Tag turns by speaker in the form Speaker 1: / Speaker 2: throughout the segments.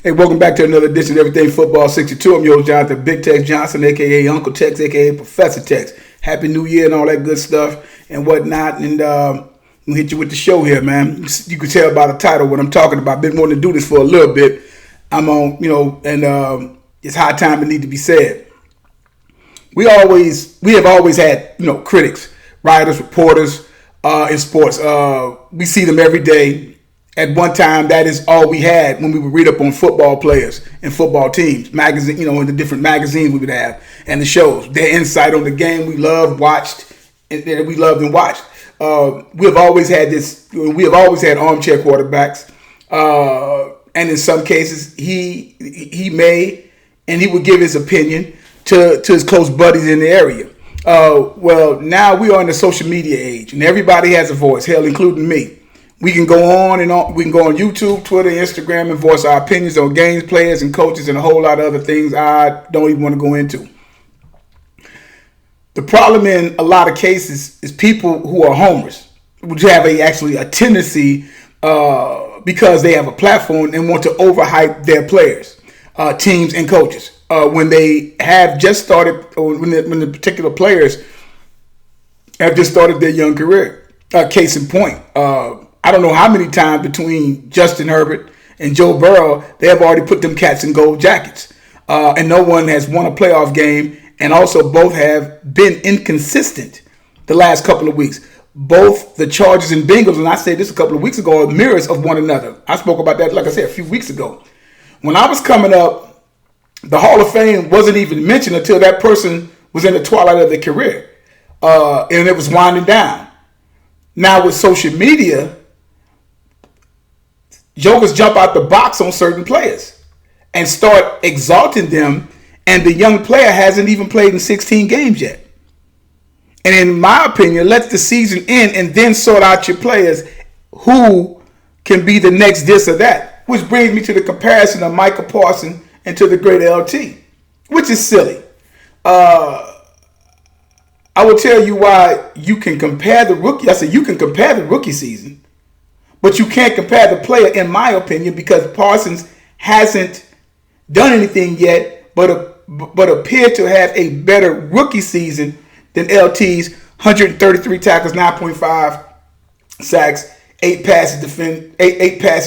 Speaker 1: Hey, welcome back to another edition of Everything Football 62. I'm your host, Jonathan Big Tex Johnson, a.k.a. Uncle Tex, a.k.a. Professor Tex. Happy New Year and all that good stuff and whatnot. And we'll hit you with the show here, man. You can tell by the title what I'm talking about. Been wanting to do this for a little bit. I'm on, and it's high time it need to be said. We have always had, critics, writers, reporters in sports. We see them every day. At one time, that is all we had when we would read up on football players and football teams, magazine, in the different magazines we would have and the shows. Their insight on the game we loved, watched, and we loved and watched. We have always had armchair quarterbacks, and in some cases, he would give his opinion to his close buddies in the area. Well, now we are in the social media age, and everybody has a voice, hell, including me. We can go on and on. We can go on YouTube, Twitter, Instagram, and voice our opinions on games, players, and coaches, and a whole lot of other things I don't even want to go into. The problem in a lot of cases is people who are homers, which have a tendency because they have a platform and want to overhype their players, teams, and coaches when they have just started, or when the particular players have just started their young career. Case in point. I don't know how many times between Justin Herbert and Joe Burrow, they have already put them cats in gold jackets. And no one has won a playoff game, and also both have been inconsistent the last couple of weeks. Both the Chargers and Bengals, and I said this a couple of weeks ago, are mirrors of one another. I spoke about that, like I said, a few weeks ago. When I was coming up, the Hall of Fame wasn't even mentioned until that person was in the twilight of their career. And it was winding down. Now with social media, jokers jump out the box on certain players and start exalting them, and the young player hasn't even played in 16 games yet. And in my opinion, let the season end and then sort out your players who can be the next this or that, which brings me to the comparison of Mica Parsons and to the great LT, which is silly. I will tell you why you can compare the rookie. I said you can compare the rookie season, but you can't compare the player, in my opinion, because Parsons hasn't done anything yet, but appeared to have a better rookie season than LT's 133 tackles, 9.5 sacks, 8 passes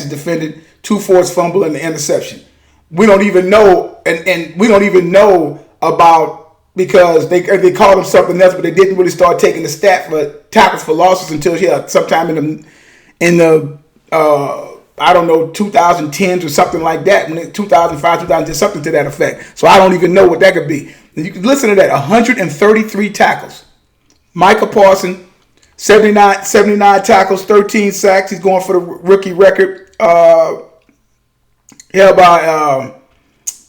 Speaker 1: defended, 2 forced fumble, and the interception. We don't even know, and we don't even know about, because they called him something else, but they didn't really start taking the stat for tackles for losses until sometime in the 2010s or something like that, when 2005, 2010, something to that effect. So I don't even know what that could be. You can listen to that: 133 tackles. Mica Parsons, 79 tackles, 13 sacks. He's going for the rookie record. Held by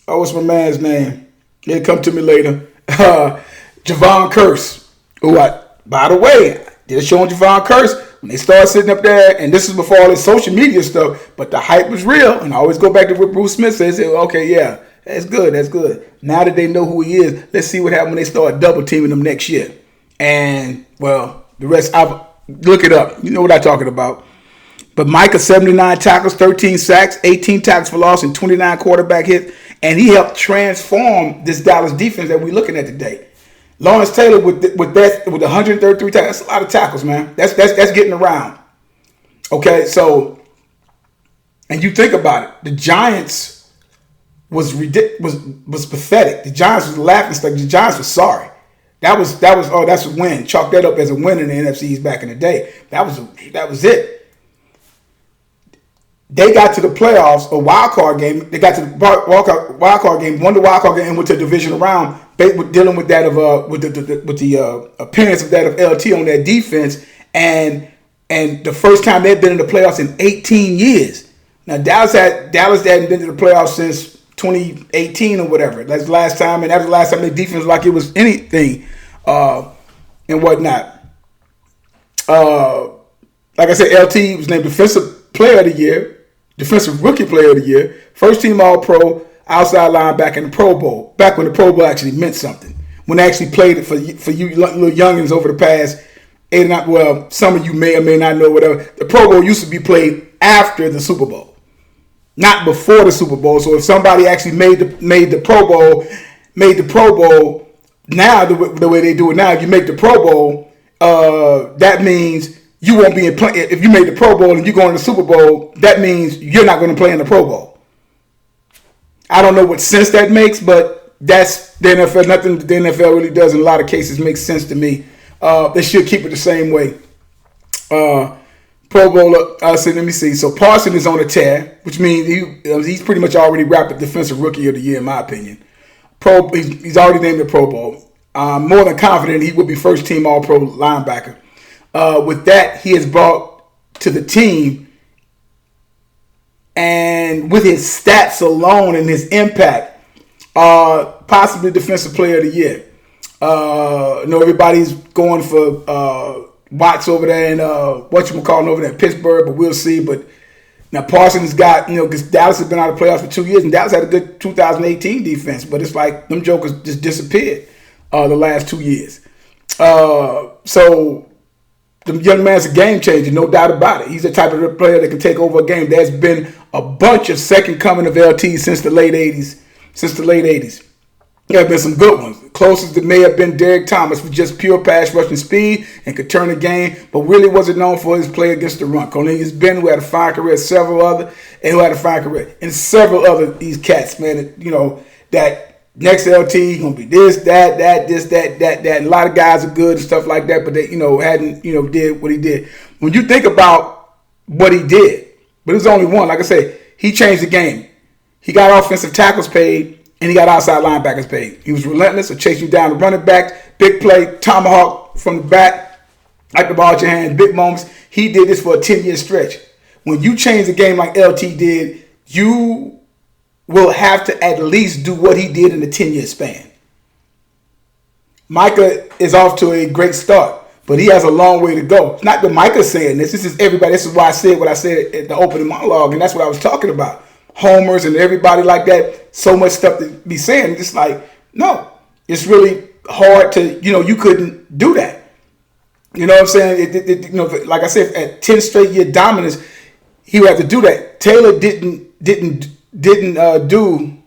Speaker 1: what's my man's name? It'll come to me later. Javon Curse, who by the way, did a show on Javon Curse when they started sitting up there, and this is before all this social media stuff, but the hype was real, and I always go back to what Bruce Smith says. Okay, yeah, that's good. Now that they know who he is, let's see what happens when they start double teaming him next year. And well, the rest, look it up. You know what I'm talking about. But Micah, 79 tackles, 13 sacks, 18 tackles for loss, and 29 quarterback hits. And he helped transform this Dallas defense that we're looking at today. Lawrence Taylor with 133 tackles, that's a lot of tackles, man. That's getting around. Okay, so, and you think about it, the Giants was pathetic. The Giants was laughing stock. The Giants were sorry. That's a win. Chalk that up as a win in the NFCs back in the day. That was it. They got to the playoffs, a wild card game. They got to the wild card game, won the wild card game, and went to the divisional round. Dealing with that with the appearance of that of LT on that defense, and the first time they've been in the playoffs in 18 years. Now Dallas hadn't been to the playoffs since 2018 or whatever. That's the last time, and that was the last time their defense was like it was anything, and whatnot. Like I said, LT was named Defensive Player of the Year. Defensive Rookie Player of the Year, first team All-Pro, outside linebacker in the Pro Bowl, back when the Pro Bowl actually meant something. When they actually played it for you little youngins over the past 8 or 9, well, some of you may or may not know whatever. The Pro Bowl used to be played after the Super Bowl. not before the Super Bowl. So if somebody actually made the Pro Bowl now the way they do it now, if you make the Pro Bowl, that means you won't be in play. If you made the Pro Bowl and you're going to the Super Bowl, that means you're not going to play in the Pro Bowl. I don't know what sense that makes, but that's the NFL. Nothing the NFL really does in a lot of cases makes sense to me. They should keep it the same way. Pro Bowler, so let me see. So Parsons is on a tear, which means he's pretty much already wrapped up Defensive Rookie of the Year, in my opinion. He's already named the Pro Bowl. More than confident he will be first team All-Pro linebacker. With that, he has brought to the team, and with his stats alone and his impact, possibly Defensive Player of the Year. I know everybody's going for Watts over there and whatchamacallit over there in Pittsburgh, but we'll see. But now Parsons got, because Dallas has been out of the playoffs for 2 years, and Dallas had a good 2018 defense, but it's like them jokers just disappeared the last 2 years. So the young man's a game changer, no doubt about it. He's the type of player that can take over a game. There's been a bunch of second coming of LT since the late 80s. There have been some good ones. The closest that may have been Derek Thomas with just pure pass rushing speed and could turn the game, but really wasn't known for his play against the run. Cornelius Ben, who had a fine career, and several other these cats, man. That next LT gonna be this, that. And a lot of guys are good and stuff like that, but they, hadn't, did what he did. When you think about what he did, but it was only one. Like I said, he changed the game. He got offensive tackles paid. And he got outside linebackers paid. He was relentless of chasing you down the running back, big play, tomahawk from the back, like the ball at your hand, big moments. He did this for a 10-year stretch. When you change the game like LT did, you will have to at least do what he did in a 10-year span. Mica is off to a great start, but he has a long way to go. It's not that Mica's saying this. This is everybody. This is why I said what I said at the opening monologue, and that's what I was talking about. Homers and everybody like that, so much stuff to be saying. It's like, no, it's really hard to, you couldn't do that. You know what I'm saying? Like I said, at 10 straight year dominance, he would have to do that. Taylor didn't do.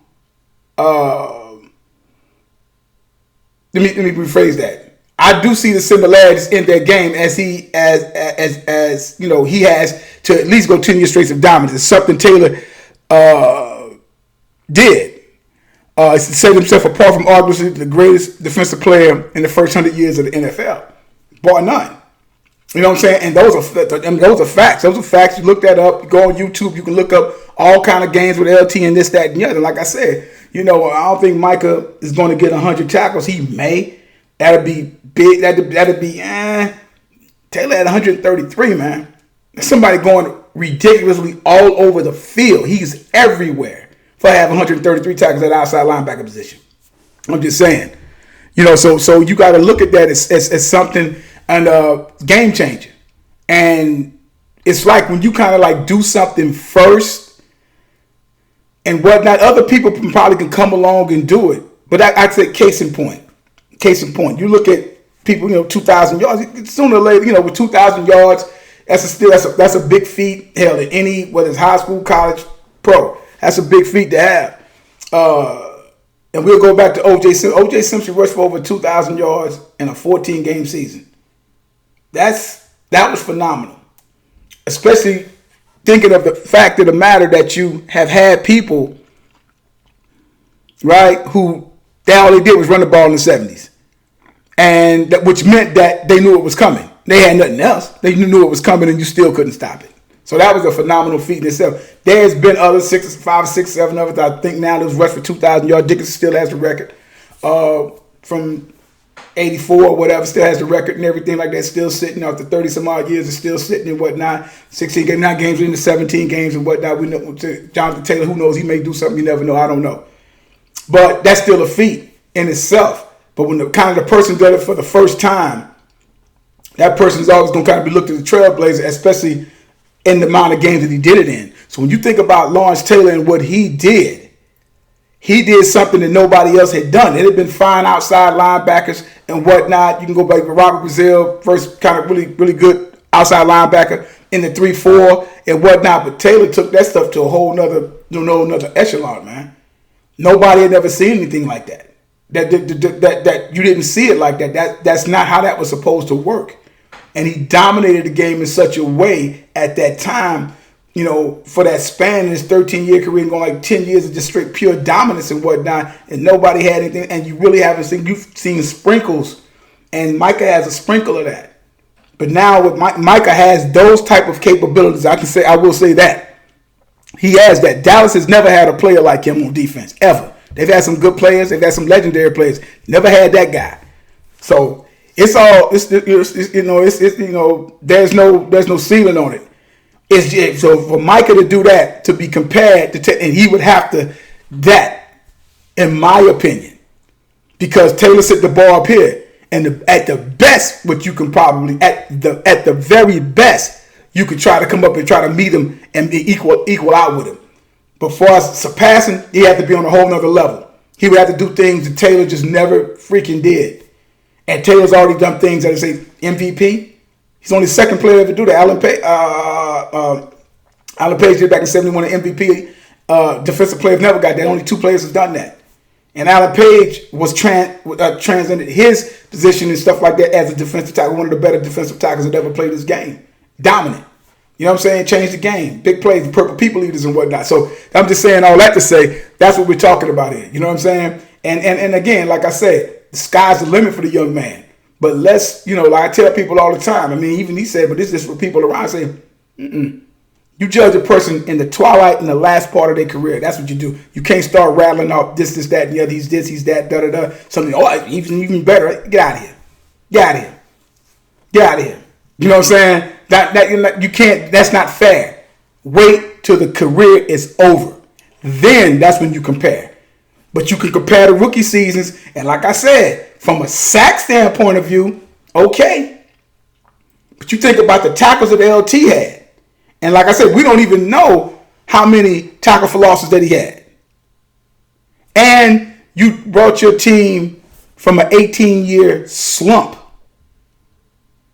Speaker 1: Let me rephrase that. I do see the similarities in their game as he has to at least go 10 years straight of dominance. It's something Taylor did. Set himself apart from arguably the greatest defensive player in the first 100 years of the NFL, bar none. You know what I'm saying? And those are facts. Those are facts. You look that up. You go on YouTube. You can look up all kind of games with LT and this, that, and the other. Like I said, I don't think Mica is going to get 100 tackles. He may. That'd be big. That'd be. Taylor had 133, man. Somebody going ridiculously all over the field. He's everywhere for having 133 tackles at outside linebacker position. I'm just saying, so you got to look at that as something and game changer. And it's like when you kind of like do something first and whatnot, other people probably can come along and do it. But I'd say case in point. You look at people, 2,000 yards. Sooner or later, with 2,000 yards. That's a big feat. Hell, in any, whether it's high school, college, pro, that's a big feat to have. And we'll go back to O.J. Simpson. O.J. Simpson rushed for over 2,000 yards in a 14-game season. That was phenomenal, especially thinking of the fact of the matter that you have had people, right, who all they did was run the ball in the 70s, and which meant that they knew it was coming. They had nothing else. They knew it was coming, and you still couldn't stop it. So that was a phenomenal feat in itself. There's been other 5, 6, 7 others. I think now there's rushed for 2,000 yards. Dickinson still has the record from 84 or whatever. Still has the record and everything like that. Still sitting after 30 some odd years. It's still sitting and whatnot. 16 games, 9 games into 17 games and whatnot. We know Jonathan Taylor. Who knows? He may do something. You never know. I don't know. But that's still a feat in itself. But when the person does it for the first time, that person's always going to kind of be looked at the trailblazer, especially in the amount of games that he did it in. So when you think about Lawrence Taylor and what he did something that nobody else had done. It had been fine outside linebackers and whatnot. You can go back to Robert Brazile, first kind of really, really good outside linebacker in the 3-4 and whatnot. But Taylor took that stuff to a whole nother another echelon, man. Nobody had ever seen anything like that. That you didn't see it like that. That's not how that was supposed to work. And he dominated the game in such a way at that time, for that span in his 13-year career, and going like 10 years of just straight pure dominance and whatnot, and nobody had anything. And you really haven't seen, you've seen sprinkles, and Mica has a sprinkle of that. But now with Mica has those type of capabilities. I will say that he has that. Dallas has never had a player like him on defense ever. They've had some good players. They've had some legendary players. Never had that guy. So there's no ceiling on it. So for Mica to do that, to be compared to, and he would have to in my opinion, because Taylor set the bar up here, and at the best, what you can probably at the very best, you could try to come up and try to meet him and be equal out with him. But for us surpassing, he had to be on a whole nother level. He would have to do things that Taylor just never freaking did. And Taylor's already done things that say MVP. He's only the second player ever do that. Alan Page did back in '71 an MVP. Defensive players never got that. Only 2 players have done that. And Alan Page was transcended his position and stuff like that as a defensive tackle, one of the better defensive tackles that ever played this game. Dominant. You know what I'm saying? Changed the game. Big plays, the purple people eaters and whatnot. So I'm just saying all that to say that's what we're talking about here. You know what I'm saying? And again, like I said, the sky's the limit for the young man. But let's, like I tell people all the time. I mean, even he said, but this is for people around saying, you judge a person in the twilight and the last part of their career. That's what you do. You can't start rattling off this, that, and the other. He's this, he's that, da da da. Something. Oh, even better. Get out of here. Get out of here. Get out of here. You know what I'm saying? That you can't. That's not fair. Wait till the career is over. Then that's when you compare. But you can compare the rookie seasons, and like I said, from a sack standpoint of view, okay. But you think about the tackles that LT had. And like I said, we don't even know how many tackle for losses that he had. And you brought your team from an 18-year slump.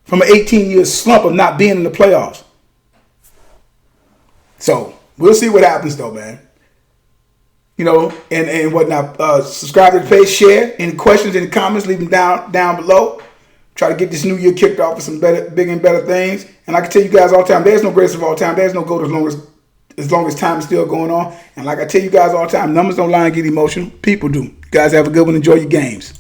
Speaker 1: From an 18-year slump of not being in the playoffs. So, we'll see what happens though, man. And whatnot. Subscribe to the page, share. Any questions, any comments, leave them down below. Try to get this new year kicked off with some bigger and better things. And I can tell you guys all the time, there's no greatest of all time. There's no GOAT as long as time is still going on. And like I tell you guys all the time, numbers don't lie and get emotional. People do. You guys have a good one. Enjoy your games.